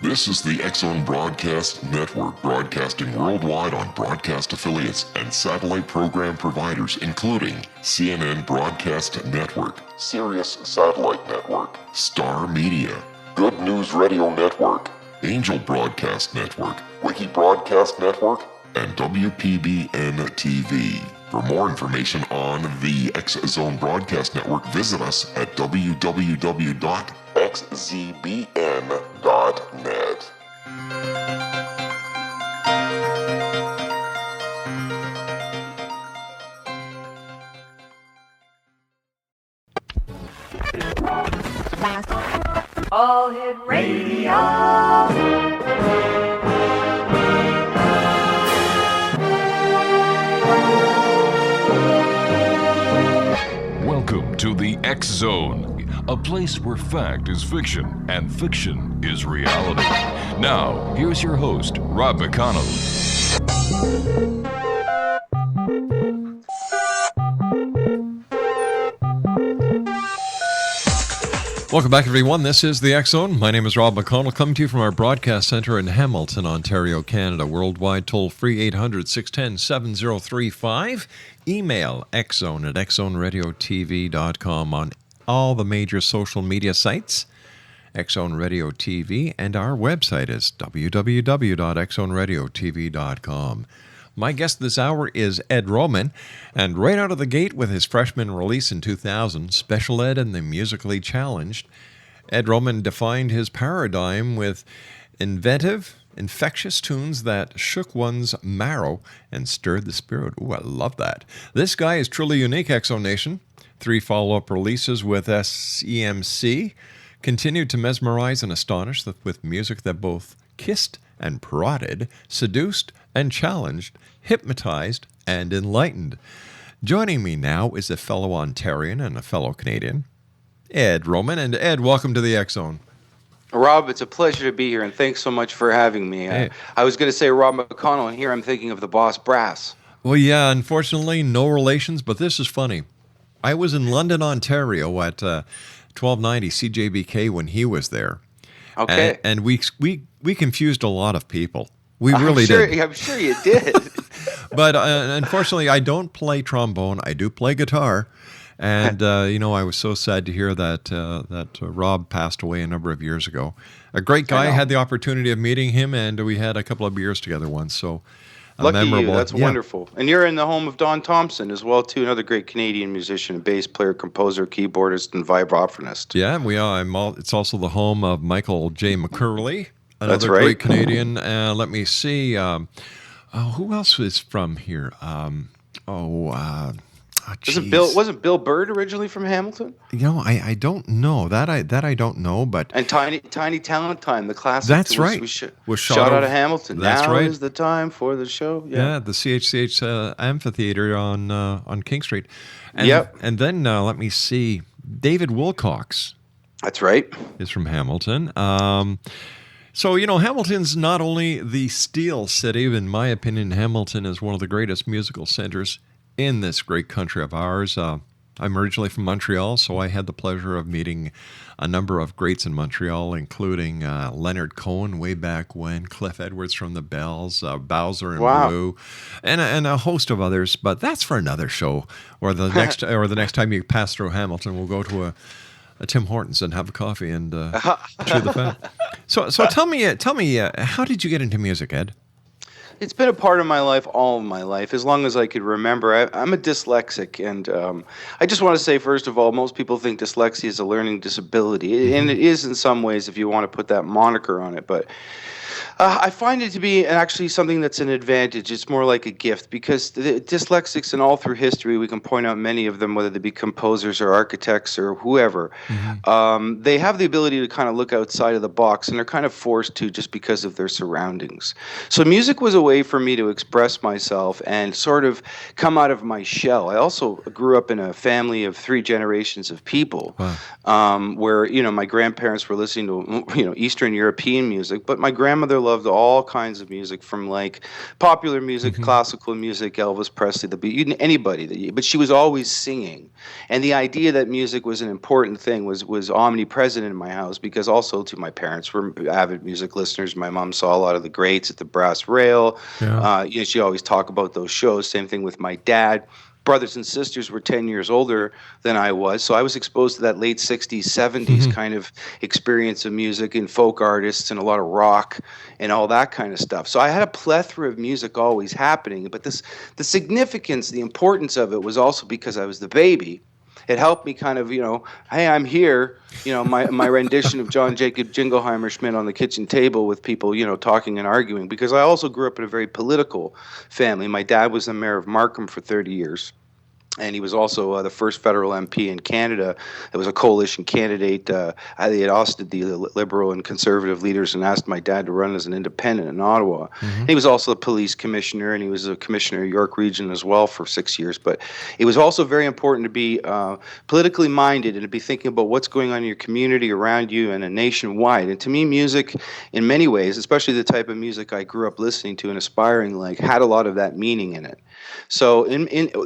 This is the X-Zone Broadcast Network, broadcasting worldwide on broadcast affiliates and satellite program providers, including CNN Broadcast Network, Sirius Satellite Network, Star Media, Good News Radio Network, Angel Broadcast Network, Wiki Broadcast Network, and WPBN TV. For more information on the X-Zone Broadcast Network, visit us at www.xzbn.net. All Hit Radio. Welcome to the X-Zone, a place where fact is fiction and fiction is reality. Now, here's your host, Rob McConnell. Welcome back, everyone. This is the X-Zone. My name is Rob McConnell, coming to you from our broadcast center in Hamilton, Ontario, Canada. Worldwide, toll-free 800-610-7035. Email xzone at xzoneradiotv.com on all the major social media sites. X-Zone Radio TV, and our website is www.xzoneradiotv.com. My guest this hour is Ed Roman, and right out of the gate with his freshman release in 2000, Special Ed and the Musically Challenged, Ed Roman defined his paradigm with inventive, infectious tunes that shook one's marrow and stirred the spirit. Ooh, I love that. This guy is truly unique, X-Zone Nation. 3 follow-up releases with SEMC continued to mesmerize and astonish with music that both kissed and prodded, seduced and challenged, hypnotized and enlightened. Joining me now is a fellow Ontarian and a fellow Canadian, Ed Roman. And Ed, welcome to the X-Zone. Rob, it's a pleasure to be here, and thanks so much for having me. Hey. I was going to say Rob McConnell, and here I'm thinking of the Boss Brass. Well, yeah, unfortunately, no relations, but this is funny. I was in London, Ontario at 1290 CJBK when he was there. Okay. And we confused a lot of people. We really did. I'm sure you did. But unfortunately, I don't play trombone. I do play guitar. And, I was so sad to hear that Rob passed away a number of years ago. A great guy. I had the opportunity of meeting him, and we had a couple of beers together once. So Lucky memorable. You. That's wonderful. And you're in the home of Don Thompson as well, too. Another great Canadian musician, bass player, composer, keyboardist, and vibraphonist. Yeah, we are. It's also the home of Michael J. McCurley, another right. great Canadian. Let me see. Who else is from here? Wasn't Bill Bird originally from Hamilton? I don't know. That I don't know, but And Tiny Talent Time, the classic. That's right. Was shot out of Hamilton. That's now right. is the time for the show. Yeah, the CHCH amphitheater on King Street. And, Yep. And then let me see. David Wilcox That's right. is from Hamilton. So, Hamilton's not only the Steel City. In my opinion, Hamilton is one of the greatest musical centers in this great country of ours. I'm originally from Montreal, so I had the pleasure of meeting a number of greats in Montreal, including Leonard Cohen way back when, Cliff Edwards from the Bells, Bowser and Blue, and a host of others. But that's for another show, or the next time you pass through Hamilton, we'll go to a Tim Hortons and have a coffee and chew the fat. So tell me, how did you get into music, Ed? It's been a part of my life, all of my life, as long as I could remember. I'm a dyslexic, and I just want to say, first of all, most people think dyslexia is a learning disability, and it is in some ways if you want to put that moniker on it, but I find it to be actually something that's an advantage. It's more like a gift, because the dyslexics, and all through history, we can point out many of them, whether they be composers or architects or whoever, they have the ability to kind of look outside of the box, and they're kind of forced to just because of their surroundings. So music was a way for me to express myself and sort of come out of my shell. I also grew up in a family of 3 generations of people. Wow. Where my grandparents were listening to Eastern European music, but my grandmother loved all kinds of music, from like popular music, classical music, Elvis Presley, anybody. But she was always singing, and the idea that music was an important thing was omnipresent in my house, because also to my parents were avid music listeners. My mom saw a lot of the greats at the Brass Rail. Yeah. She always talked about those shows. Same thing with my dad. Brothers and sisters were 10 years older than I was, so I was exposed to that late 60s, 70s kind of experience of music and folk artists and a lot of rock and all that kind of stuff. So I had a plethora of music always happening, but the significance, the importance of it was also because I was the baby. It helped me kind of, hey, I'm here, my rendition of John Jacob Jingleheimer Schmidt on the kitchen table with people, talking and arguing, because I also grew up in a very political family. My dad was the mayor of Markham for 30 years. And he was also the first federal MP in Canada. It was a coalition candidate. They had ousted the Liberal and Conservative leaders and asked my dad to run as an independent in Ottawa. He was also the police commissioner, and he was a commissioner of York Region as well for 6 years. But it was also very important to be politically minded and to be thinking about what's going on in your community around you and nationwide. And to me, music, in many ways, especially the type of music I grew up listening to and aspiring like, had a lot of that meaning in it. So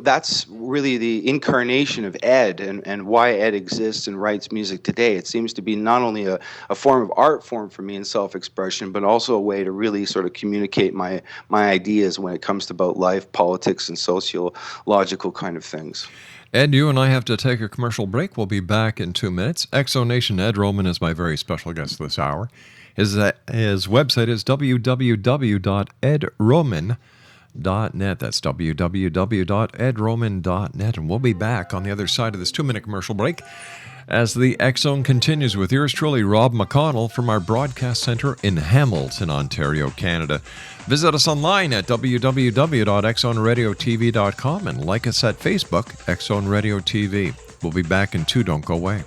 that's really the incarnation of Ed and why Ed exists and writes music today. It seems to be not only a form of art form for me in self-expression, but also a way to really sort of communicate my ideas when it comes to about life, politics, and sociological kind of things. Ed, you and I have to take a commercial break. We'll be back in 2 minutes. Exonation Ed Roman is my very special guest this hour. His website is www.edroman.net. That's www.edroman.net. And we'll be back on the other side of this 2-minute commercial break as the X Zone continues with yours truly, Rob McConnell, from our broadcast center in Hamilton, Ontario, Canada. Visit us online at www.xzoneradiotv.com and like us at Facebook, X Zone Radio TV. We'll be back in 2. Don't go away.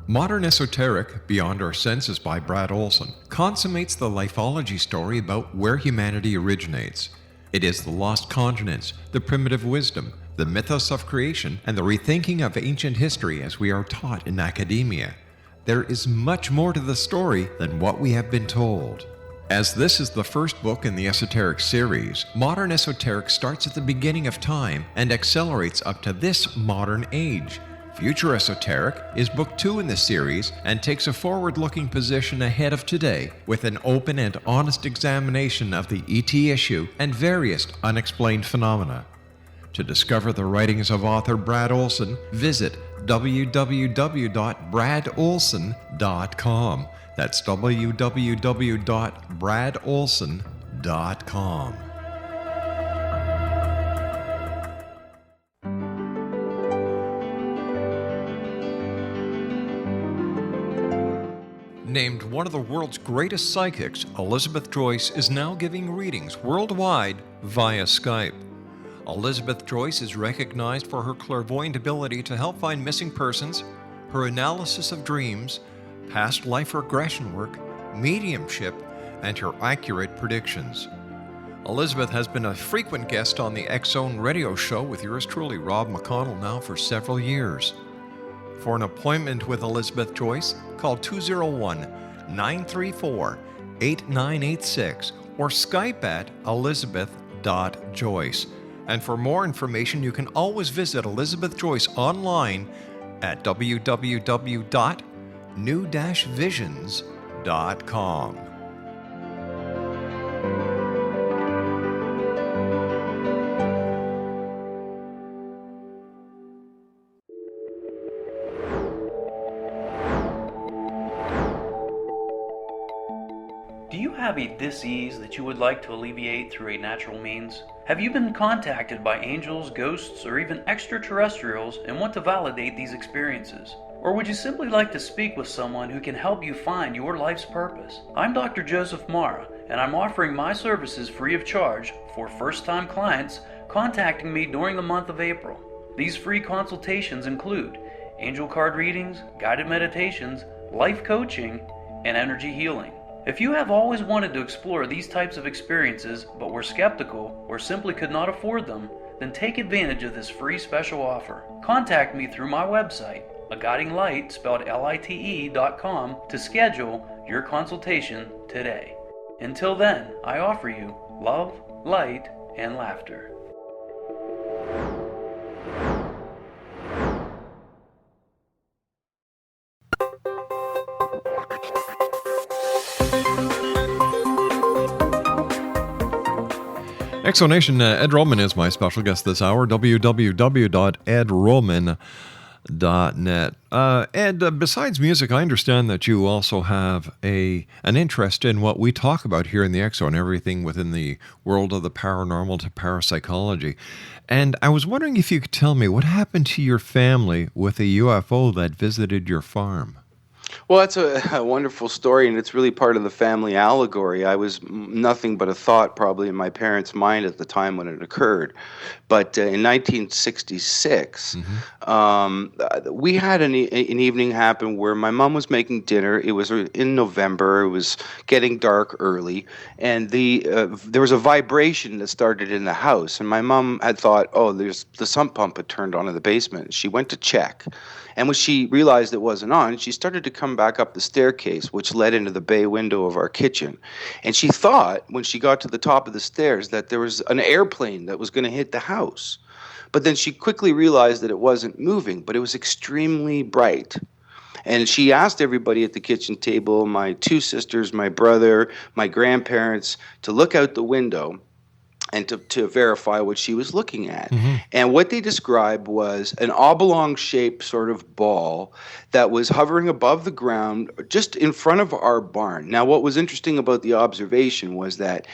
Modern Esoteric, Beyond Our Senses by Brad Olson, consummates the lifeology story about where humanity originates. It is the lost continents, the primitive wisdom, the mythos of creation, and the rethinking of ancient history as we are taught in academia. There is much more to the story than what we have been told. As this is the first book in the Esoteric series, Modern Esoteric starts at the beginning of time and accelerates up to this modern age. Future Esoteric is book 2 in the series and takes a forward-looking position ahead of today with an open and honest examination of the ET issue and various unexplained phenomena. To discover the writings of author Brad Olson, visit www.bradolson.com. That's www.bradolson.com. Named one of the world's greatest psychics, Elizabeth Joyce is now giving readings worldwide via Skype. Elizabeth Joyce is recognized for her clairvoyant ability to help find missing persons, her analysis of dreams, past life regression work, mediumship, and her accurate predictions. Elizabeth has been a frequent guest on the X Zone radio show with yours truly, Rob McConnell, now for several years. For an appointment with Elizabeth Joyce, call 201-934-8986 or Skype at elizabeth.joyce. And for more information, you can always visit Elizabeth Joyce online at www.new-visions.com. Do you have a disease that you would like to alleviate through a natural means? Have you been contacted by angels, ghosts, or even extraterrestrials and want to validate these experiences? Or would you simply like to speak with someone who can help you find your life's purpose? I'm Dr. Joseph Mara, and I'm offering my services free of charge for first-time clients contacting me during the month of April. These free consultations include angel card readings, guided meditations, life coaching, and energy healing. If you have always wanted to explore these types of experiences but were skeptical or simply could not afford them, then take advantage of this free special offer. Contact me through my website, aguidinglight, spelled lite.com, to schedule your consultation today. Until then, I offer you love, light, and laughter. Exonation, Ed Roman is my special guest this hour, www.edroman.net. Ed, besides music, I understand that you also have an interest in what we talk about here in the X-Zone, everything within the world of the paranormal to parapsychology. And I was wondering if you could tell me what happened to your family with a UFO that visited your farm. Well, that's a wonderful story, and it's really part of the family allegory. I was nothing but a thought probably in my parents' mind at the time when it occurred. But in 1966, we had an evening happen where my mom was making dinner. It was in November. It was getting dark early, and there was a vibration that started in the house. And my mom had thought, the sump pump had turned on in the basement. She went to check. And when she realized it wasn't on, she started to come back up the staircase, which led into the bay window of our kitchen. And she thought, when she got to the top of the stairs, that there was an airplane that was going to hit the house. But then she quickly realized that it wasn't moving, but it was extremely bright. And she asked everybody at the kitchen table, my two sisters, my brother, my grandparents, to look out the window and to verify what she was looking at. And what they described was an oblong-shaped sort of ball that was hovering above the ground just in front of our barn. Now, what was interesting about the observation was that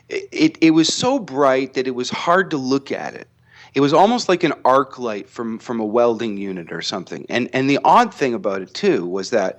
it was so bright that it was hard to look at it. It was almost like an arc light from a welding unit or something. And the odd thing about it, too, was that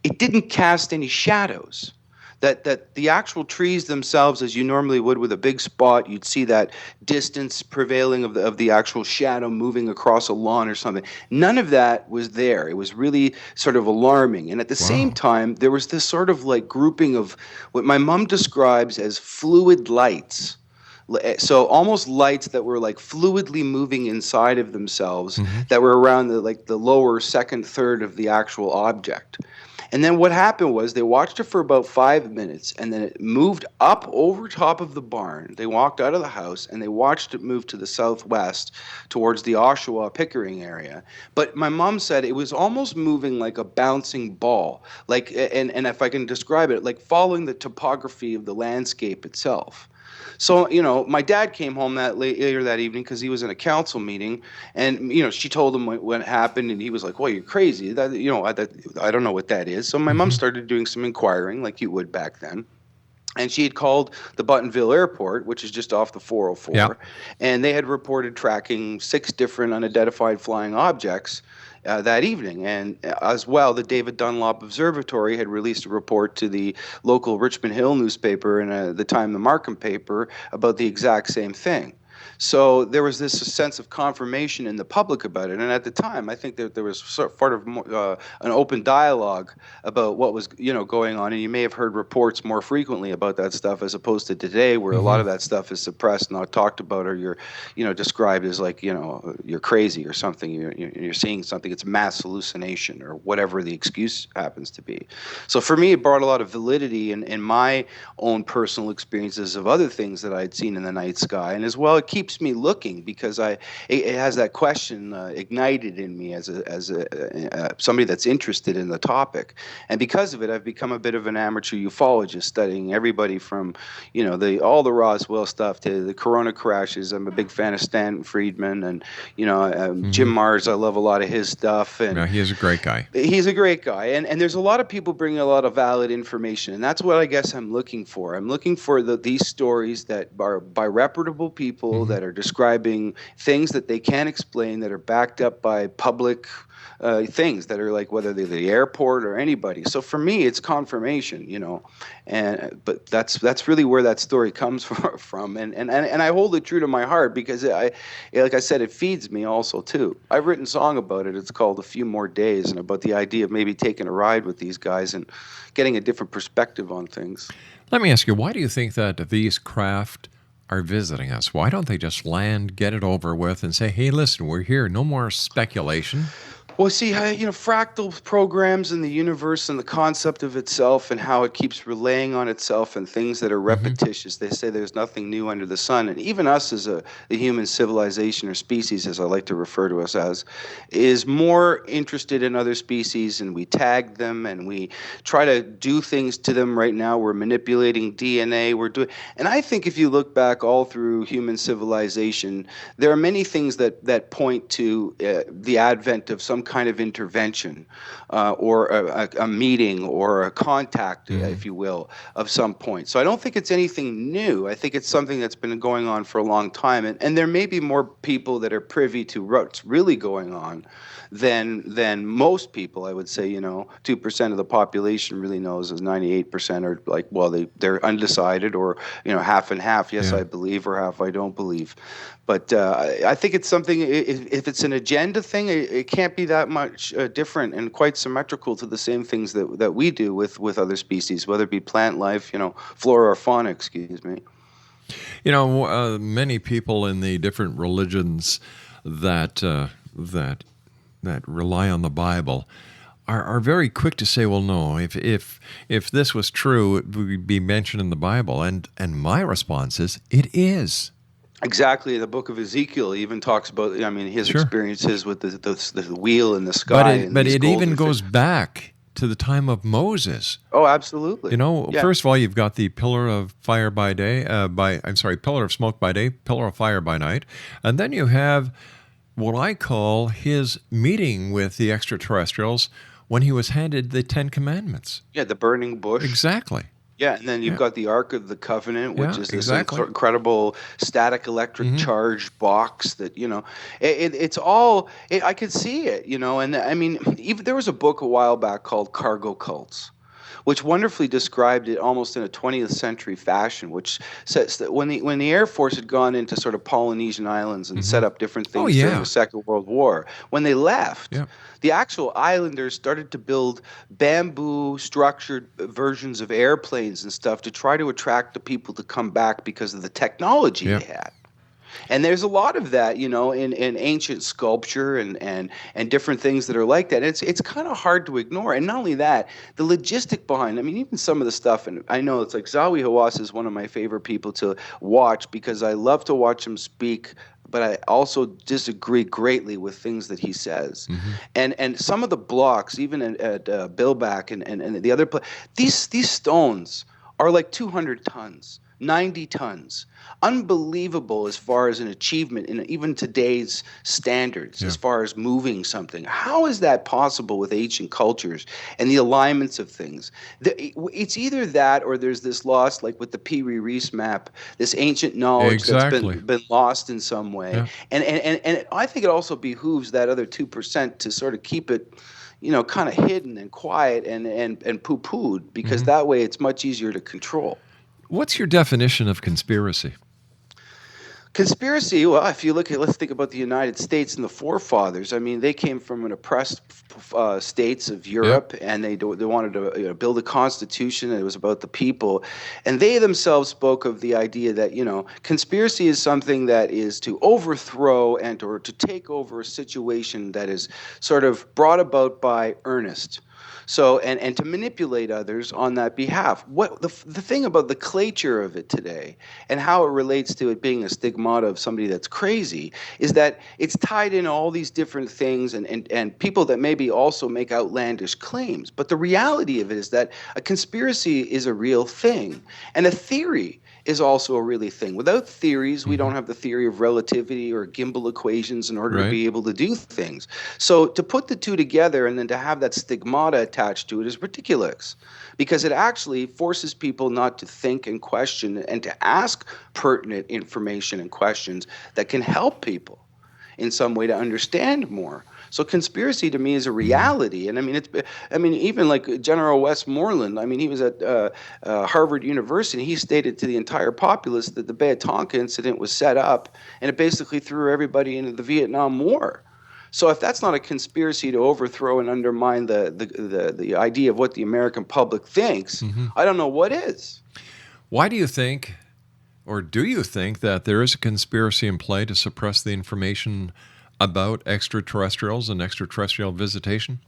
it didn't cast any shadows. That the actual trees themselves, as you normally would with a big spot, you'd see that distance prevailing of the actual shadow moving across a lawn or something. None of that was there. It was really sort of alarming. And at the same time, there was this sort of like grouping of what my mom describes as fluid lights. So almost lights that were like fluidly moving inside of themselves that were around the lower second third of the actual object. And then what happened was they watched it for about 5 minutes, and then it moved up over top of the barn. They walked out of the house, and they watched it move to the southwest towards the Oshawa Pickering area. But my mom said it was almost moving like a bouncing ball, like, and if I can describe it, like following the topography of the landscape itself. So, my dad came home later that evening because he was in a council meeting, and, she told him what happened, and he was like, well, you're crazy. I don't know what that is. So my mom started doing some inquiring like you would back then. And she had called the Buttonville Airport, which is just off the 404, and they had reported tracking 6 different unidentified flying objects that evening. And as well, the David Dunlop Observatory had released a report to the local Richmond Hill newspaper and the Time the Markham paper about the exact same thing. So there was this sense of confirmation in the public about it. And at the time, I think that there was sort of an open dialogue about what was, going on. And you may have heard reports more frequently about that stuff as opposed to today, where a lot of that stuff is suppressed, not talked about, or you're, described as like, you're crazy or something. You're seeing something. It's mass hallucination or whatever the excuse happens to be. So for me, it brought a lot of validity in my own personal experiences of other things that I'd seen in the night sky. And as well, it keeps me looking because it has that question ignited in me as somebody that's interested in the topic, and because of it, I've become a bit of an amateur ufologist, studying everybody from all the Roswell stuff to the Corona crashes. I'm a big fan of Stanton Friedman, and Jim Mars. I love a lot of his stuff, and he is a great guy. He's a great guy, and there's a lot of people bringing a lot of valid information, and that's what I guess I'm looking for. I'm looking for these stories that are by reputable people people that are describing things that they can't explain, that are backed up by public things that are like whether they're the airport or anybody. So for me, it's confirmation, but that's really where that story comes from, and I hold it true to my heart because like I said, it feeds me also too. I've written a song about it. It's called A Few More Days, and about the idea of maybe taking a ride with these guys and getting a different perspective on things. Let me ask you, why do you think that these craft are visiting us? Why don't they just land, get it over with, and say, hey, listen, we're here. No more speculation. Well, see, fractal programs in the universe and the concept of itself and how it keeps relaying on itself and things that are repetitious. They say there's nothing new under the sun. And even us as the human civilization or species, as I like to refer to us as, is more interested in other species, and we tag them and we try to do things to them. Right now, we're manipulating DNA. And I think if you look back all through human civilization, there are many things that point to the advent of some kind of intervention or a meeting or a contact, if you will, of some point. So I don't think it's anything new. I think it's something that's been going on for a long time. And there may be more people that are privy to what's really going on than most people. I would say, 2% of the population really knows, as 98% are like, well, they're undecided, or, half and half, yes, I believe, or half I don't believe. But I think it's something, if it's an agenda thing, it can't be that much different and quite symmetrical to the same things that we do with other species, whether it be plant life, flora or fauna, excuse me. Many people in the different religions that rely on the Bible are very quick to say, well, no, if this was true, it would be mentioned in the Bible. And my response is, it is. Exactly. The book of Ezekiel even talks about, his experiences with the wheel in the sky. But it even goes back to the time of Moses. Oh, absolutely. First of all, you've got the pillar of fire by day, pillar of smoke by day, pillar of fire by night. And then you have what I call his meeting with the extraterrestrials when he was handed the 10 Commandments. Yeah, the burning bush. Exactly. Yeah, and then you've got the Ark of the Covenant, which is this incredible static electric charged box that, it's all, I could see it, and even there was a book a while back called Cargo Cults, which wonderfully described it almost in a 20th century fashion, which says that when the Air Force had gone into sort of Polynesian islands and set up different things during the Second World War, when they left, the actual islanders started to build bamboo structured versions of airplanes and stuff to try to attract the people to come back because of the technology they had. And there's a lot of that, in ancient sculpture and different things that are like that. It's kind of hard to ignore. And not only that, the logistic behind, even some of the stuff, and I know it's like Zawi Hawass is one of my favorite people to watch because I love to watch him speak, but I also disagree greatly with things that he says. And some of the blocks, even at Billback and the other these stones are like 200 tons. 90 tons. Unbelievable as far as an achievement in even today's standards, as far as moving something. How is that possible with ancient cultures and the alignments of things? It's either that or there's this loss, like with the Piri Reis map, this ancient knowledge that's been lost in some way. Yeah. And I think it also behooves that other 2% to sort of keep it kind of hidden and quiet and poo-pooed, because that way it's much easier to control. What's your definition of conspiracy? Conspiracy, well, if you let's think about the United States and the forefathers. They came from an oppressed states of Europe, and they wanted to build a constitution, and it was about the people. And they themselves spoke of the idea that, conspiracy is something that is to overthrow or to take over a situation that is sort of brought about by earnest. So, and to manipulate others on that behalf. What the thing about the clature of it today and how it relates to it being a stigmata of somebody that's crazy is that it's tied in all these different things and people that maybe also make outlandish claims. But the reality of it is that a conspiracy is a real thing. And a theory is also a really thing. Without theories, we don't have the theory of relativity or gimbal equations in order to Right. be able to do things. So to put the two together and then to have that stigmata attached to it is ridiculous, because it actually forces people not to think and question and to ask pertinent information and questions that can help people in some way to understand more. So conspiracy to me is a reality, and I mean, even like General Westmoreland. I mean, he was at Harvard University. He stated to the entire populace that the Bay of Tonga incident was set up, and it basically threw everybody into the Vietnam War. So if that's not a conspiracy to overthrow and undermine the idea of what the American public thinks, I don't know what is. Why do you think, or do you think, that there is a conspiracy in play to suppress the information about extraterrestrials and extraterrestrial visitation?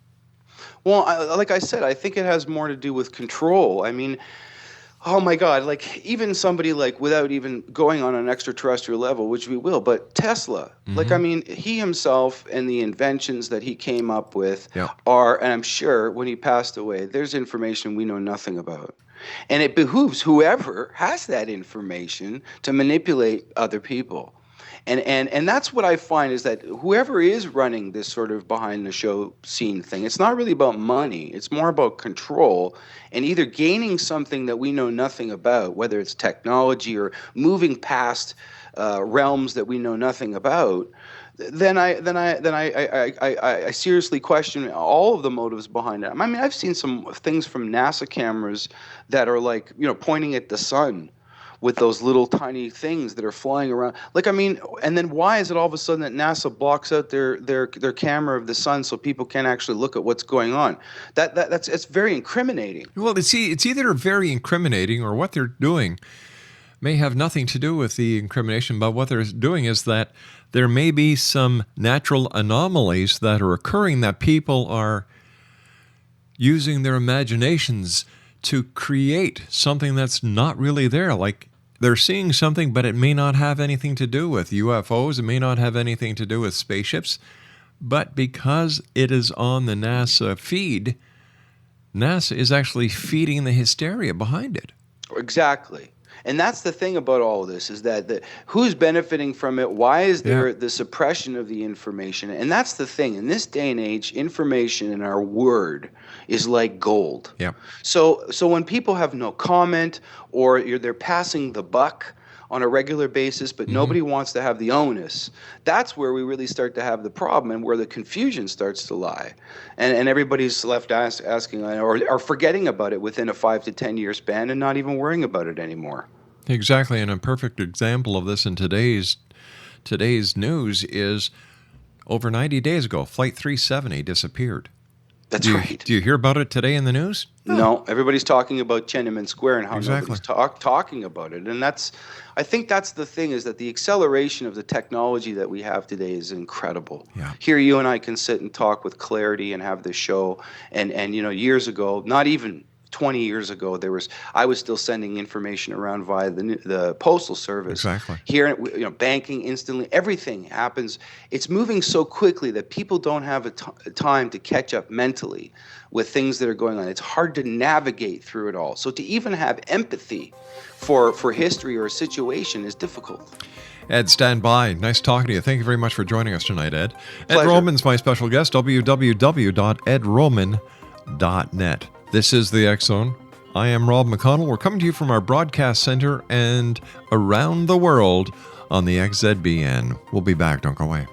Well, like I said, I think it has more to do with control. I mean, oh my God, like even somebody like without even going on an extraterrestrial level, which we will, but Tesla, like, I mean, he himself and the inventions that he came up with are, and I'm sure when he passed away, there's information we know nothing about. And it behooves whoever has that information to manipulate other people. And that's what I find is that whoever is running this sort of behind the show scene thing, it's not really about money. It's more about control and either gaining something that we know nothing about, whether it's technology or moving past realms that we know nothing about. Then I seriously question all of the motives behind it. I mean, I've seen some things from NASA cameras that are like, pointing at the sun with those little tiny things that are flying around. Like, I mean, and then why is it all of a sudden that NASA blocks out their camera of the sun so people can't actually look at what's going on? It's very incriminating. Well, it's either very incriminating or what they're doing may have nothing to do with the incrimination, but what they're doing is that there may be some natural anomalies that are occurring that people are using their imaginations to create something that's not really there. Like, they're seeing something, but it may not have anything to do with UFOs. It may not have anything to do with spaceships. But because it is on the NASA feed, NASA is actually feeding the hysteria behind it. Exactly. And that's the thing about all of this, is that who's benefiting from it? Why is there the suppression of the information? And that's the thing. In this day and age, information in our word is like gold. Yeah. So when people have no comment, or they're passing the buck on a regular basis, but nobody wants to have the onus, that's where we really start to have the problem and where the confusion starts to lie. And everybody's left asking or forgetting about it within a 5 to 10 year span and not even worrying about it anymore. Exactly. And a perfect example of this in today's news is over 90 days ago, Flight 370 disappeared. That's right. Do you hear about it today in the news? No, everybody's talking about Tiananmen Square and how Exactly. nobody's talking about it. And I think that's the thing, is that the acceleration of the technology that we have today is incredible. Yeah. Here you and I can sit and talk with clarity and have this show. And years ago, not even 20 years ago, I was still sending information around via the postal service. Exactly. Here, banking instantly, everything happens. It's moving so quickly that people don't have a time to catch up mentally with things that are going on. It's hard to navigate through it all. So to even have empathy for history or a situation is difficult. Ed, stand by. Nice talking to you. Thank you very much for joining us tonight, Ed. Pleasure. Ed Roman's my special guest, www.edroman.net. This is the X Zone. I am Rob McConnell. We're coming to you from our broadcast center and around the world on the XZBN. We'll be back. Don't go away.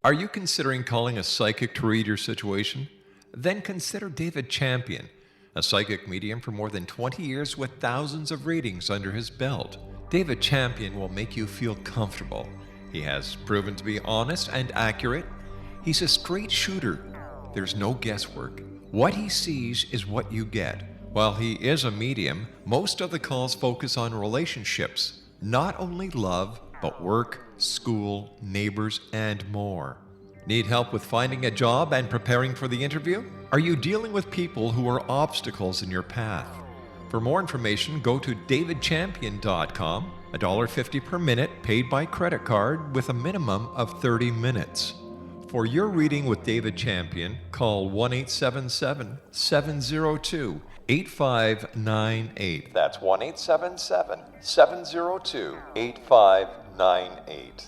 Are you considering calling a psychic to read your situation? Then consider David Champion, a psychic medium for more than 20 years with thousands of readings under his belt. David Champion will make you feel comfortable. He has proven to be honest and accurate. He's a straight shooter. There's no guesswork. What he sees is what you get. While he is a medium, most of the calls focus on relationships, not only love, but work, school, neighbors, and more. Need help with finding a job and preparing for the interview? Are you dealing with people who are obstacles in your path? For more information, go to davidchampion.com. $1.50 per minute paid by credit card with a minimum of 30 minutes. For your reading with David Champion, call 1-877-702-8598. That's 1-877-702-8598.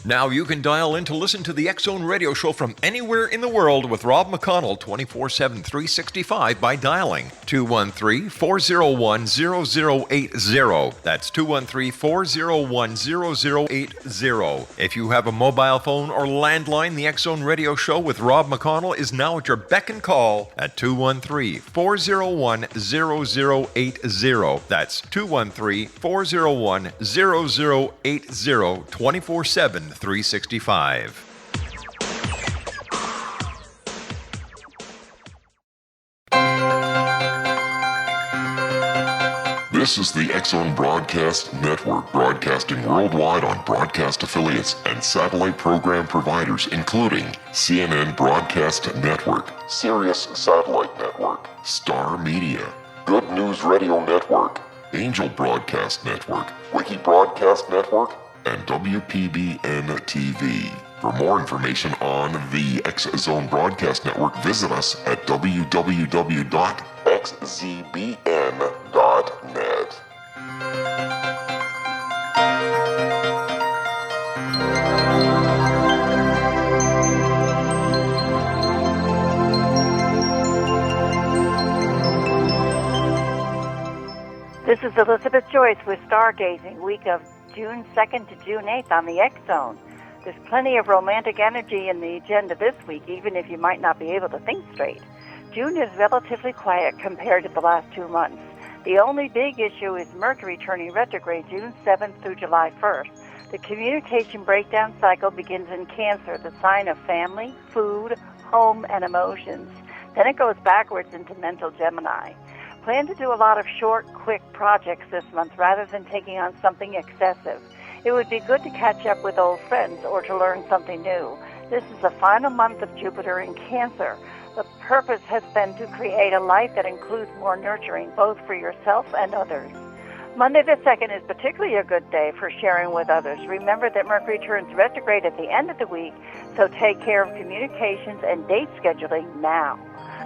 Now you can dial in to listen to the X-Zone radio show from anywhere in the world with Rob McConnell 24/7, 365 by dialing 213-401-0080. That's 213-401-0080. If you have a mobile phone or landline, the X-Zone radio show with Rob McConnell is now at your beck and call at 213-401-0080. That's 213-401-0080, 24/7, 365. This is the X-Zone Broadcast Network, broadcasting worldwide on broadcast affiliates and satellite program providers, including CNN Broadcast Network, Sirius Satellite Network, Star Media, Good News Radio Network, Angel Broadcast Network, Wiki Broadcast Network, and WPBN TV. For more information on the X-Zone Broadcast Network, visit us at www.xzbn.net. This is Elizabeth Joyce with Stargazing, week of June 2nd to June 8th on the X-Zone. There's plenty of romantic energy in the agenda this week, even if you might not be able to think straight. June is relatively quiet compared to the last 2 months. The only big issue is Mercury turning retrograde June 7th through July 1st. The communication breakdown cycle begins in Cancer, the sign of family, food, home, and emotions. Then it goes backwards into mental Gemini. Plan to do a lot of short, quick projects this month rather than taking on something excessive. It would be good to catch up with old friends or to learn something new. This is the final month of Jupiter in Cancer. The purpose has been to create a life that includes more nurturing, both for yourself and others. Monday the 2nd is particularly a good day for sharing with others. Remember that Mercury turns retrograde at the end of the week, so take care of communications and date scheduling now.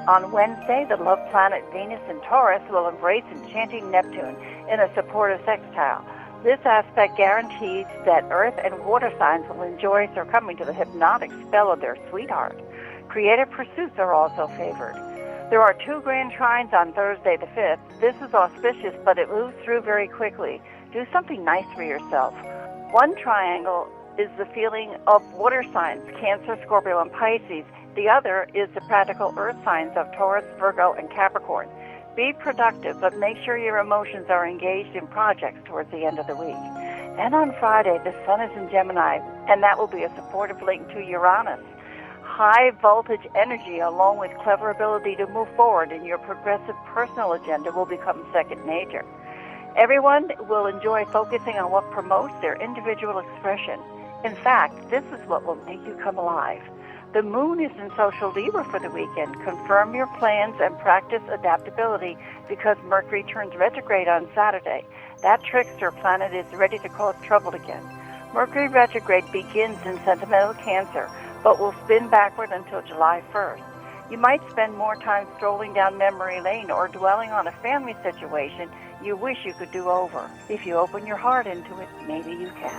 On Wednesday, the love planet Venus in Taurus will embrace enchanting Neptune in a supportive sextile. This aspect guarantees that Earth and water signs will enjoy succumbing to the hypnotic spell of their sweetheart. Creative pursuits are also favored. There are 2 grand trines on Thursday the 5th. This is auspicious, but it moves through very quickly. Do something nice for yourself. One triangle is the feeling of water signs, Cancer, Scorpio, and Pisces. The other is the practical earth signs of Taurus, Virgo, and Capricorn. Be productive, but make sure your emotions are engaged in projects towards the end of the week. And on Friday, the Sun is in Gemini, and that will be a supportive link to Uranus. High voltage energy, along with clever ability to move forward in your progressive personal agenda, will become second nature. Everyone will enjoy focusing on what promotes their individual expression. In fact, this is what will make you come alive. The moon is in social Libra for the weekend. Confirm your plans and practice adaptability because Mercury turns retrograde on Saturday. That trickster planet is ready to cause trouble again. Mercury retrograde begins in sentimental Cancer, but will spin backward until July 1st. You might spend more time strolling down memory lane or dwelling on a family situation you wish you could do over. If you open your heart into it, maybe you can.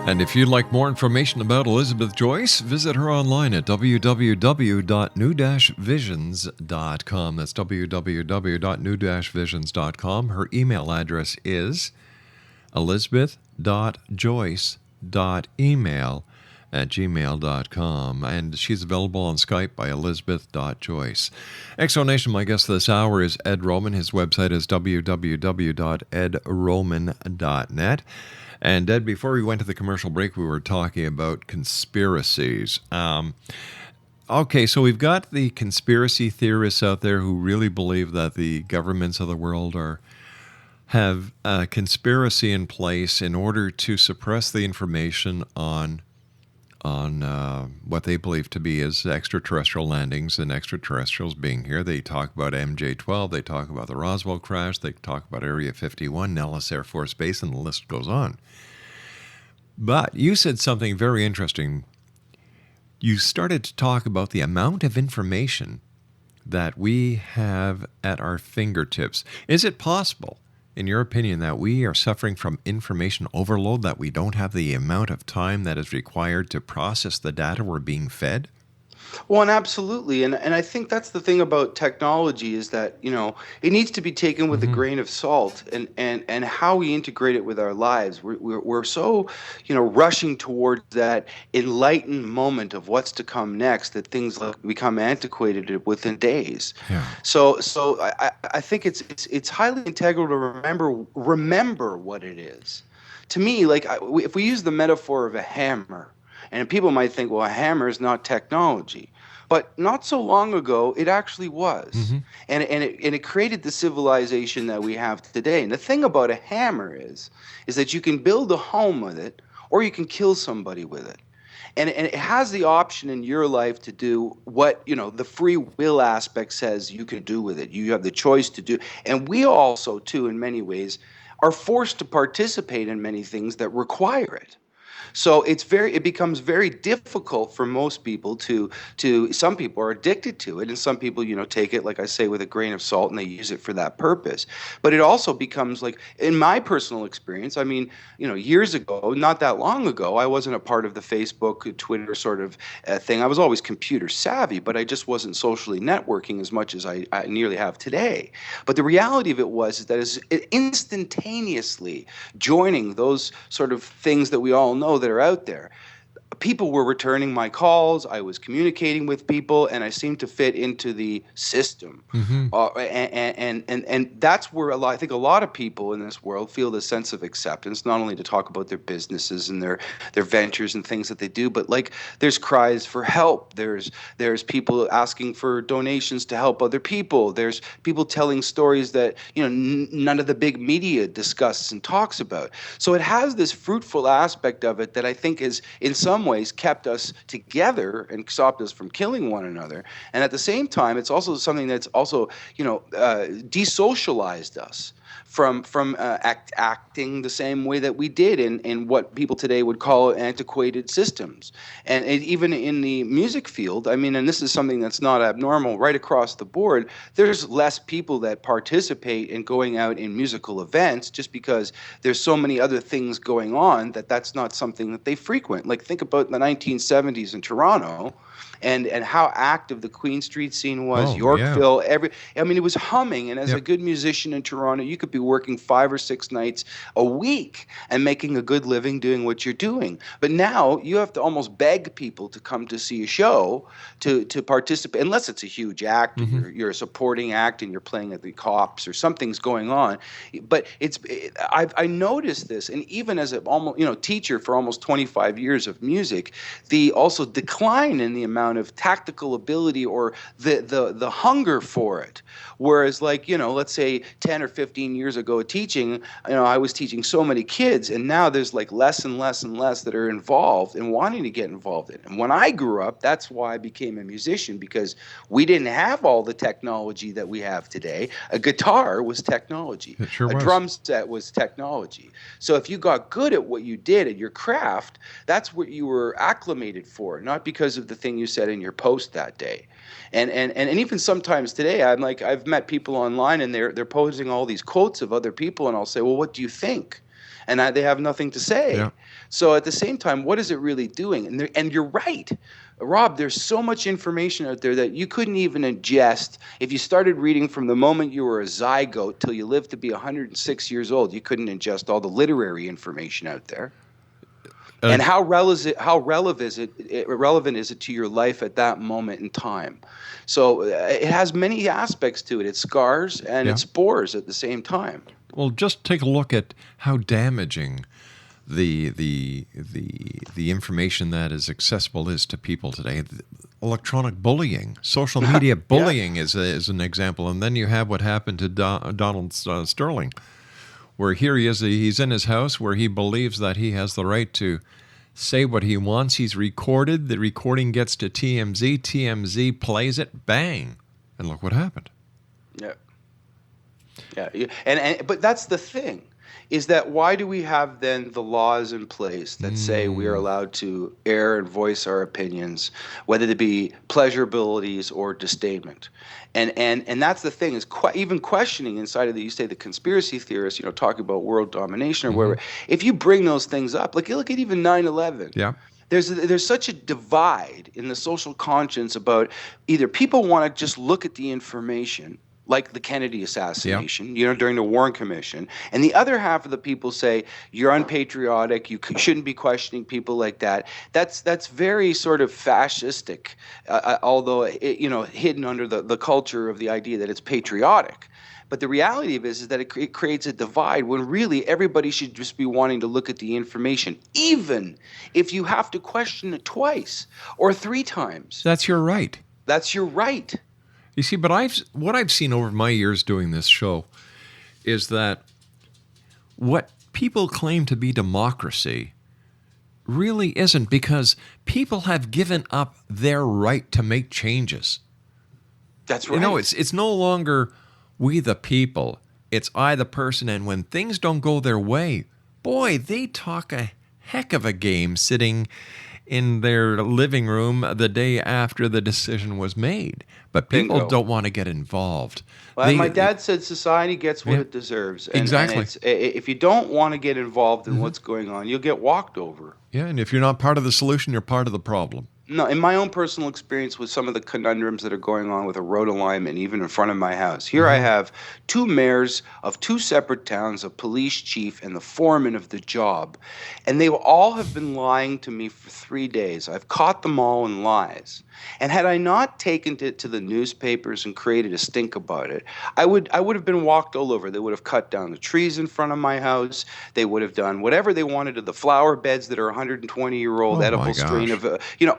And if you'd like more information about Elizabeth Joyce, visit her online at www.new-visions.com. That's www.new-visions.com. Her email address is elizabeth.joyce.email@gmail.com. And she's available on Skype by elizabeth.joyce. Exonation, my guest this hour is Ed Roman. His website is www.edroman.net. And Ed, before we went to the commercial break, we were talking about conspiracies. Okay, so we've got the conspiracy theorists out there who really believe that the governments of the world have a conspiracy in place in order to suppress the information on on what they believe to be as extraterrestrial landings and extraterrestrials being here. They talk about MJ-12, they talk about the Roswell crash, they talk about Area 51, Nellis Air Force Base, and the list goes on. But you said something very interesting. You started to talk about the amount of information that we have at our fingertips. Is it possible, in your opinion, that we are suffering from information overload, that we don't have the amount of time that is required to process the data we're being fed? Well, and absolutely. And I think that's the thing about technology is that, it needs to be taken with a grain of salt and how we integrate it with our lives. We're so, rushing towards that enlightened moment of what's to come next that things become antiquated within days. Yeah. So I think it's highly integral to remember what it is. To me, if we use the metaphor of a hammer, and people might think, well, a hammer is not technology. But not so long ago, it actually was. And it created the civilization that we have today. And the thing about a hammer is that you can build a home with it, or you can kill somebody with it. And it has the option in your life to do what, the free will aspect says you can do with it. You have the choice to do. And we also, too, in many ways, are forced to participate in many things that require it. So it becomes very difficult for most people to some people are addicted to it, and some people, take it, like I say, with a grain of salt, and they use it for that purpose. But it also becomes like, in my personal experience, I mean, years ago, not that long ago, I wasn't a part of the Facebook, Twitter sort of thing. I was always computer savvy, but I just wasn't socially networking as much as I nearly have today. But the reality of it was that is instantaneously joining those sort of things that we all know that are out there, people were returning my calls. I was communicating with people, and I seemed to fit into the system. And that's where I think a lot of people in this world feel this sense of acceptance, not only to talk about their businesses and their ventures and things that they do, but there's cries for help. There's people asking for donations to help other people. There's people telling stories that none of the big media discusses and talks about. So it has this fruitful aspect of it that I think is in some ways kept us together and stopped us from killing one another. And at the same time, it's also something that's also, desocialized us from acting the same way that we did in what people today would call antiquated systems. And even in the music field, I mean, and this is something that's not abnormal right across the board, there's less people that participate in going out in musical events just because there's so many other things going on that's not something that they frequent. Like, think about the 1970s in Toronto. And how active the Queen Street scene was, Yorkville, it was humming. And as a good musician in Toronto, you could be working 5 or 6 nights a week and making a good living doing what you're doing. But now you have to almost beg people to come to see a show to participate, unless it's a huge act, you're a supporting act and you're playing at the Cops or something's going on. But I noticed this, and even as a teacher for almost 25 years of music, the also decline in the amount of tactical ability or the hunger for it. Whereas, let's say 10 or 15 years ago teaching, I was teaching so many kids, and now there's less and less and less that are involved and wanting to get involved in it. And when I grew up, that's why I became a musician, because we didn't have all the technology that we have today. A guitar was technology. It sure was. A drum set was technology. So if you got good at what you did, at your craft, that's what you were acclimated for, not because of the thing you said in your post that day. And even sometimes today, I've met people online and they're posting all these quotes of other people, and I'll say, well, what do you think? And they have nothing to say. Yeah. So at the same time, what is it really doing? And you're right, Rob, there's so much information out there that you couldn't even ingest. If you started reading from the moment you were a zygote till you lived to be 106 years old, you couldn't ingest all the literary information out there. And how relevant is it to your life at that moment in time? So it has many aspects to it. It scars and it spores at the same time. Well, just take a look at how damaging the information that is accessible is to people today. Electronic bullying, social media bullying is an example, and then you have what happened to Donald Sterling, where here he is, he's in his house where he believes that he has the right to say what he wants. He's recorded. The recording gets to TMZ. TMZ plays it. Bang. And look what happened. Yeah. Yeah. But that's the thing, is that why do we have then the laws in place that say we are allowed to air and voice our opinions, whether they be pleasurabilities or disdainment? And that's the thing, is even questioning inside of you say the conspiracy theorists, talking about world domination or whatever. If you bring those things up, like you look at even 9/11. Yeah. There's such a divide in the social conscience about either people want to just look at the information, like the Kennedy assassination, during the Warren Commission. And the other half of the people say, you're unpatriotic, you shouldn't be questioning people like that. That's very sort of fascistic, although, hidden under the culture of the idea that it's patriotic. But the reality of it is that it creates a divide when really everybody should just be wanting to look at the information, even if you have to question it twice or 3 times. That's your right. That's your right. You see, but what I've seen over my years doing this show is that what people claim to be democracy really isn't, because people have given up their right to make changes. That's right. It's no longer we the people. It's I the person, and when things don't go their way, boy, they talk a heck of a game sitting in their living room the day after the decision was made. But people Bingo. don't want to get involved. Well, my dad said society gets what it deserves. Exactly. And if you don't want to get involved in what's going on, you'll get walked over. Yeah, and if you're not part of the solution, you're part of the problem. No, in my own personal experience with some of the conundrums that are going on with a road alignment, even in front of my house, here I have 2 mayors of 2 separate towns, a police chief, and the foreman of the job. And they all have been lying to me for 3 days. I've caught them all in lies. And had I not taken it to the newspapers and created a stink about it, I would have been walked all over. They would have cut down the trees in front of my house. They would have done whatever they wanted to the flower beds that are 120-year-old edible strain of,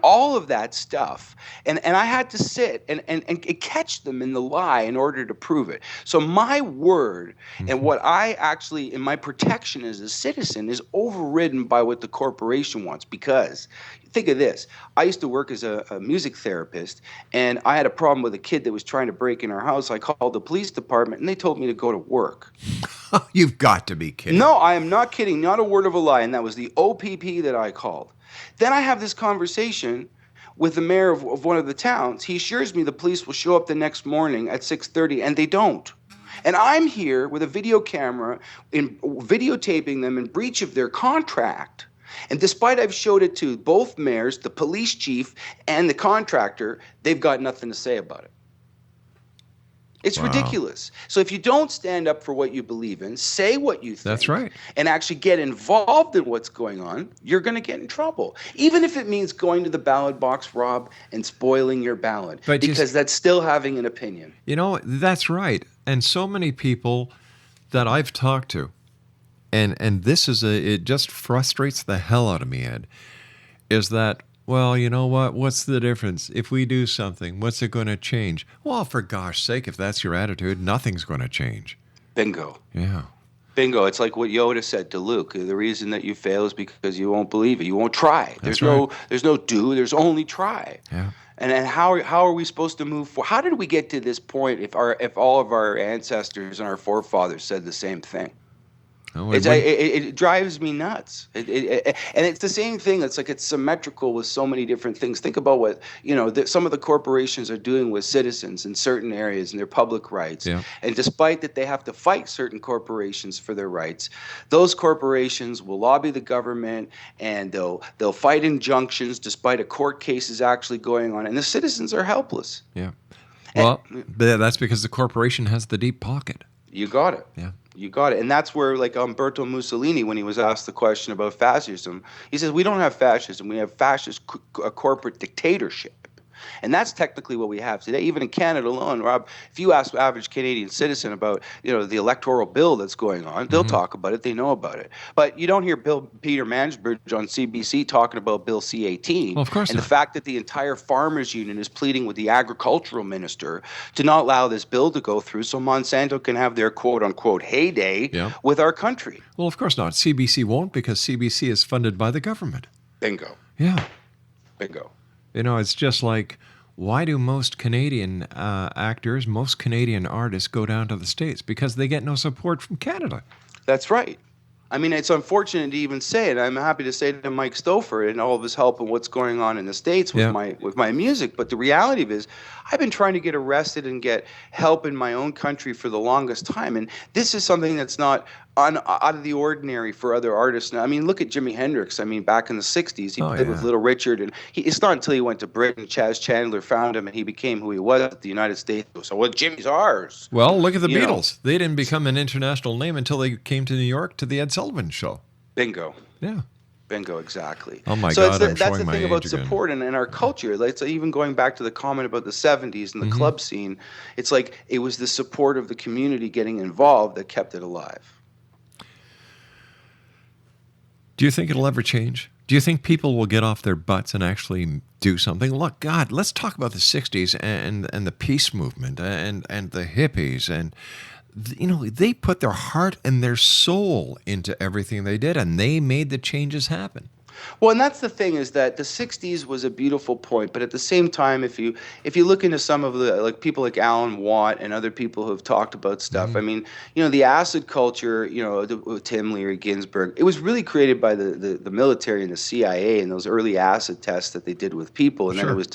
all of that stuff. And I had to sit and catch them in the lie in order to prove it. So my word and what I actually, in my protection as a citizen, is overridden by what the corporation wants. Because think of this. I used to work as a music therapist, and I had a problem with a kid that was trying to break in our house. I called the police department, and they told me to go to work. You've got to be kidding. No, I am not kidding. Not a word of a lie. And that was the OPP that I called. Then I have this conversation with the mayor of one of the towns. He assures me the police will show up the next morning at 6:30, and they don't. And I'm here with a video camera videotaping them in breach of their contract. And despite I've showed it to both mayors, the police chief, and the contractor, they've got nothing to say about it. It's ridiculous. So if you don't stand up for what you believe in, say what you think. That's right. And actually get involved in what's going on, you're going to get in trouble. Even if it means going to the ballot box, Rob, and spoiling your ballot. Because that's still having an opinion. That's right. And so many people that I've talked to, and this is it just frustrates the hell out of me, Ed, is that, well, you know what? What's the difference? If we do something, what's it going to change? Well, for gosh sake, if that's your attitude, nothing's going to change. Bingo. Yeah. Bingo. It's like what Yoda said to Luke. The reason that you fail is because you won't believe it. You won't try. There's no do. There's only try. Yeah. And then how are we supposed to move forward? How did we get to this point if all of our ancestors and our forefathers said the same thing? It drives me nuts. And it's the same thing. It's like it's symmetrical with so many different things. Think about what some of the corporations are doing with citizens in certain areas and their public rights. Yeah. And despite that they have to fight certain corporations for their rights, those corporations will lobby the government and they'll fight injunctions despite a court case is actually going on. And the citizens are helpless. Yeah. Well, that's because the corporation has the deep pocket. You got it. Yeah. You got it. And that's where, like, Umberto Mussolini, when he was asked the question about fascism, he says, we don't have fascism. We have fascist corporate dictatorship. And that's technically what we have today. Even in Canada alone, Rob, if you ask the average Canadian citizen about, the electoral bill that's going on, they'll talk about it. They know about it. But you don't hear Peter Mansbridge on CBC talking about Bill C-18. Well, of course and not. The fact that the entire farmers union is pleading with the agricultural minister to not allow this bill to go through so Monsanto can have their quote-unquote heyday with our country. Well, of course not. CBC won't, because CBC is funded by the government. Bingo. Yeah. Bingo. It's just like, why do most Canadian actors, most Canadian artists go down to the States? Because they get no support from Canada. That's right. I mean, it's unfortunate to even say it. I'm happy to say to Mike Stouffer and all of his help and what's going on in the States with my music. But the reality of it is, I've been trying to get arrested and get help in my own country for the longest time. And this is something that's not out of the ordinary for other artists. Now, I mean, look at Jimi Hendrix. I mean, back in the 60s, he played with Little Richard. And it's not until he went to Britain, Chaz Chandler found him, and he became who he was at the United States. So, well, Jimmy's ours. Well, look at the Beatles. They didn't become an international name until they came to New York to the Ed Sullivan Show. Bingo. Yeah. Bingo, exactly. Oh my God, that's showing the my thing age about again. support in our culture. Like, so even going back to the comment about the 70s and the club scene, it's like it was the support of the community getting involved that kept it alive. Do you think it'll ever change? Do you think people will get off their butts and actually do something? Look, God, let's talk about the 60s and the peace movement and the hippies. And, they put their heart and their soul into everything they did, and they made the changes happen. Well, and that's the thing, is that the 60s was a beautiful point, but at the same time, if you look into some of the, like, people like Alan Watt and other people who have talked about stuff, I mean, the acid culture, Tim Leary, Ginsburg, it was really created by the military and the CIA and those early acid tests that they did with people, and then it was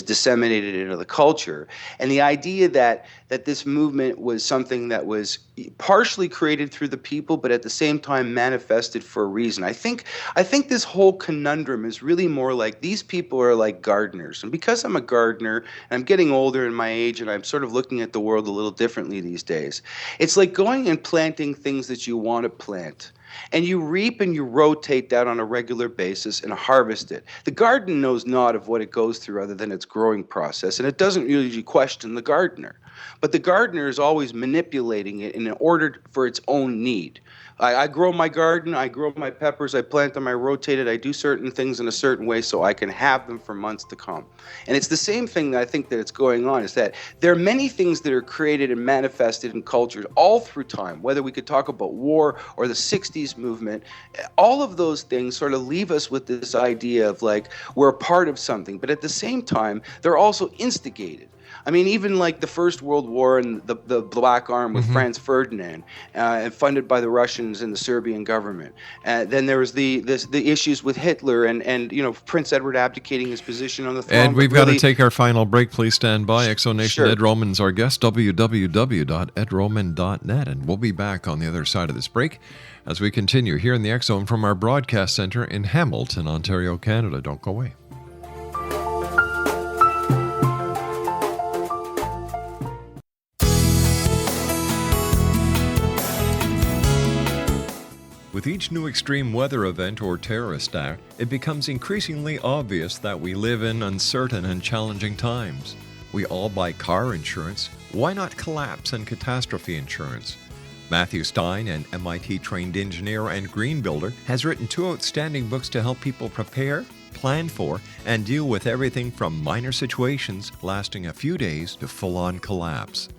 disseminated into the culture. And the idea that this movement was something that was partially created through the people, but at the same time manifested for a reason. I think this whole conundrum is really more like, these people are like gardeners. And because I'm a gardener and I'm getting older in my age and I'm sort of looking at the world a little differently these days, it's like going and planting things that you want to plant. And you reap and you rotate that on a regular basis and harvest it. The garden knows not of what it goes through other than its growing process, and it doesn't usually question the gardener. But the gardener is always manipulating it in order for its own need. I grow my garden, I grow my peppers, I plant them, I rotate it, I do certain things in a certain way so I can have them for months to come. And it's the same thing that I think that it's going on, is that there are many things that are created and manifested in culture all through time, whether we could talk about war or the 60s movement. All of those things sort of leave us with this idea of like, we're a part of something, but at the same time, they're also instigated. I mean, even like the First World War and the Black Arm with Franz Ferdinand, funded by the Russians and the Serbian government. Then there was the issues with Hitler and Prince Edward abdicating his position on the throne. And we've got to take our final break. Please stand by. Exonation Ed Roman's our guest, www.edroman.net. And we'll be back on the other side of this break as we continue here in the X Zone from our broadcast center in Hamilton, Ontario, Canada. Don't go away. With each new extreme weather event or terrorist act, it becomes increasingly obvious that we live in uncertain and challenging times. We all buy car insurance. Why not collapse and catastrophe insurance? Matthew Stein, an MIT-trained engineer and green builder, has written 2 outstanding books to help people prepare, plan for, and deal with everything from minor situations lasting a few days to full-on collapse.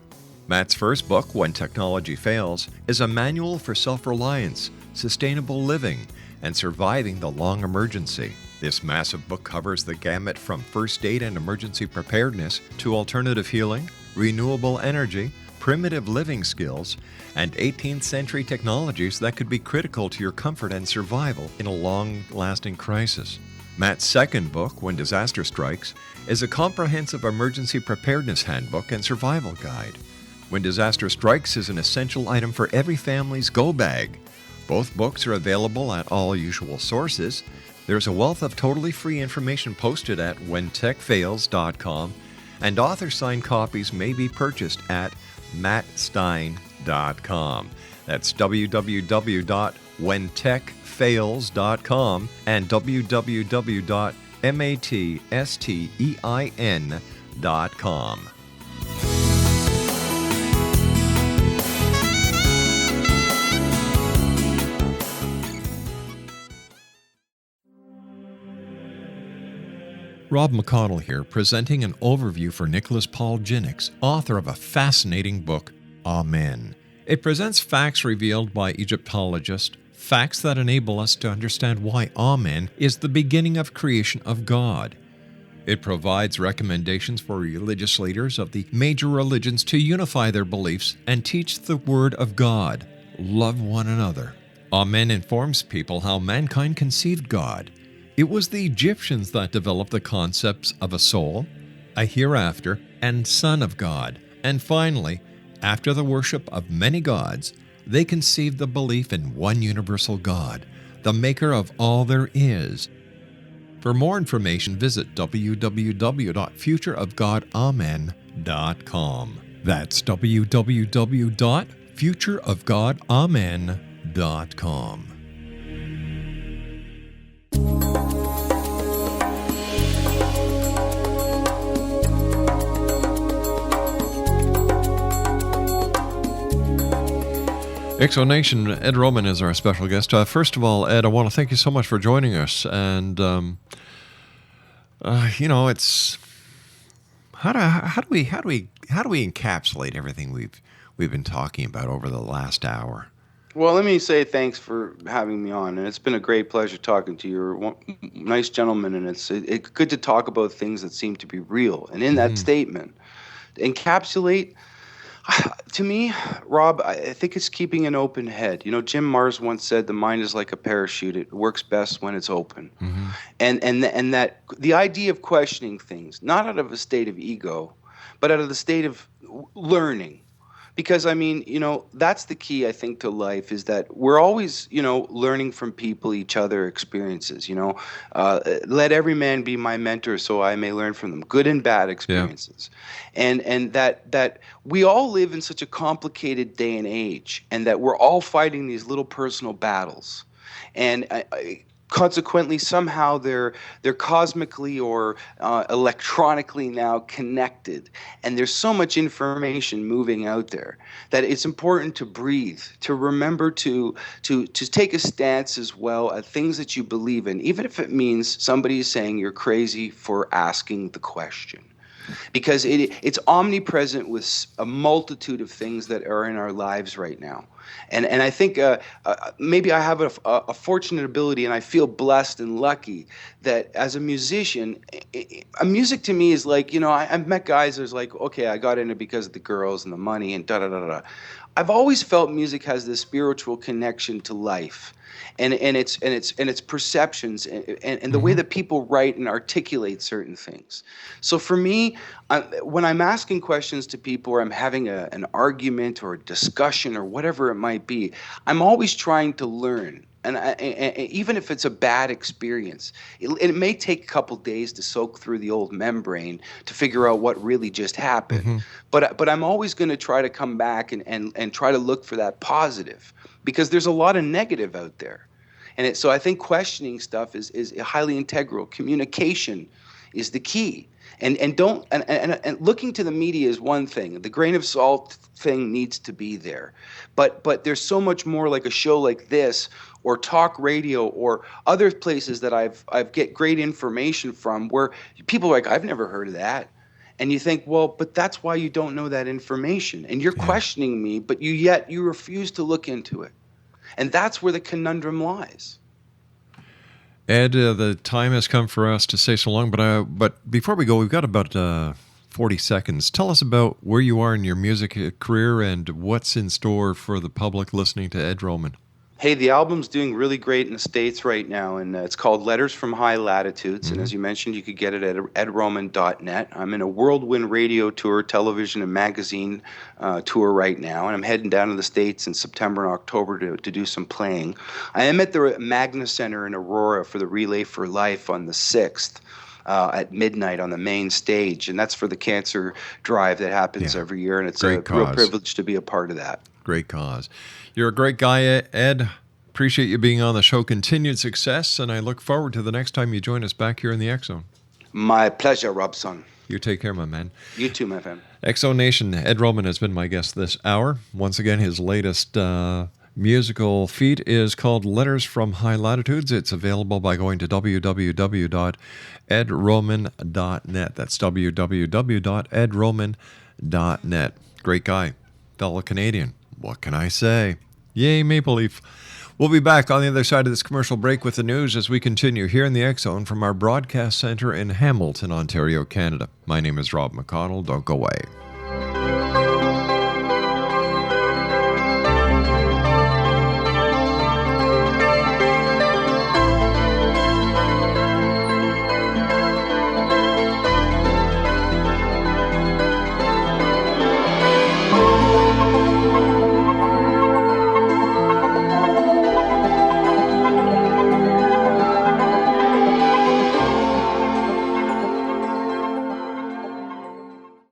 Matt's first book, When Technology Fails, is a manual for self-reliance, sustainable living, and surviving the long emergency. This massive book covers the gamut from first aid and emergency preparedness to alternative healing, renewable energy, primitive living skills, and 18th century technologies that could be critical to your comfort and survival in a long-lasting crisis. Matt's second book, When Disaster Strikes, is a comprehensive emergency preparedness handbook and survival guide. When Disaster Strikes is an essential item for every family's go bag. Both books are available at all usual sources. There's a wealth of totally free information posted at whentechfails.com, and author-signed copies may be purchased at mattstein.com. That's www.whentechfails.com and www.mattstein.com. Rob McConnell here, presenting an overview for Nicholas Paul Jennings, author of a fascinating book, Amen. It presents facts revealed by Egyptologist, facts that enable us to understand why Amen is the beginning of creation of God. It provides recommendations for religious leaders of the major religions to unify their beliefs and teach the Word of God. Love one another. Amen informs people how mankind conceived God. It was the Egyptians that developed the concepts of a soul, a hereafter, and Son of God. And finally, after the worship of many gods, they conceived the belief in one universal God, the maker of all there is. For more information, visit www.futureofgodamen.com. That's www.futureofgodamen.com. Exonation, Ed Roman is our special guest. First of all, Ed, I want to thank you so much for joining us. And it's how do we encapsulate everything we've been talking about over the last hour? Well, let me say thanks for having me on, and it's been a great pleasure talking to you. You're a nice gentleman, and it's good to talk about things that seem to be real. And in that statement, encapsulate. To me, Rob, I think it's keeping an open head. Jim Marrs once said the mind is like a parachute. It works best when it's open. And that the idea of questioning things, not out of a state of ego, but out of the state of learning. Because, that's the key, I think, to life is that we're always, learning from people, each other, experiences, let every man be my mentor so I may learn from them, good and bad experiences. Yeah. And that we all live in such a complicated day and age, and that we're all fighting these little personal battles. And consequently, somehow they're cosmically or electronically now connected, and there's so much information moving out there that it's important to breathe, to remember to take a stance as well at things that you believe in, even if it means somebody is saying you're crazy for asking the question. Because it's omnipresent with a multitude of things that are in our lives right now. And I think maybe I have a fortunate ability, and I feel blessed and lucky that as a musician, music to me is like, I've met guys that's like, okay, I got into it because of the girls and the money and da-da-da-da. I've always felt music has this spiritual connection to life. And its perceptions and the way that people write and articulate certain things. So for me, when I'm asking questions to people or I'm having an argument or a discussion or whatever it might be, I'm always trying to learn. And even if it's a bad experience, it may take a couple days to soak through the old membrane to figure out what really just happened. But I'm always going to try to come back and try to look for that positive. Because there's a lot of negative out there. And so I think questioning stuff is highly integral. Communication is the key. And looking to the media is one thing. The grain of salt thing needs to be there. But there's so much more, like a show like this or talk radio or other places that I've get great information from where people are like, I've never heard of that. And you think, well, but that's why you don't know that information. And you're questioning me, but you refuse to look into it. And that's where the conundrum lies. Ed, the time has come for us to say so long, but before we go, we've got about 40 seconds. Tell us about where you are in your music career and what's in store for the public listening to Ed Roman. Hey, the album's doing really great in the States right now, and it's called Letters from High Latitudes, and as you mentioned, you could get it at edroman.net. I'm in a whirlwind radio tour, television, and magazine tour right now, and I'm heading down to the States in September and October to do some playing. I am at the Magna Center in Aurora for the Relay for Life on the 6th. At midnight on the main stage, and that's for the cancer drive that happens every year, and it's a real privilege to be a part of that. Great cause. You're a great guy, Ed. Appreciate you being on the show. Continued success, and I look forward to the next time you join us back here in the X Zone. My pleasure, Robson. You take care, my man. You too, my friend. X Zone Nation, Ed Roman has been my guest this hour. Once again, his latest musical feat is called Letters from High Latitudes. It's available by going to www.edroman.net. That's www.edroman.net. Great guy, fellow Canadian. What can I say? Yay, Maple Leaf. We'll be back on the other side of this commercial break with the news as we continue here in the X Zone from our broadcast center in Hamilton, Ontario, Canada. My name is Rob McConnell. Don't go away.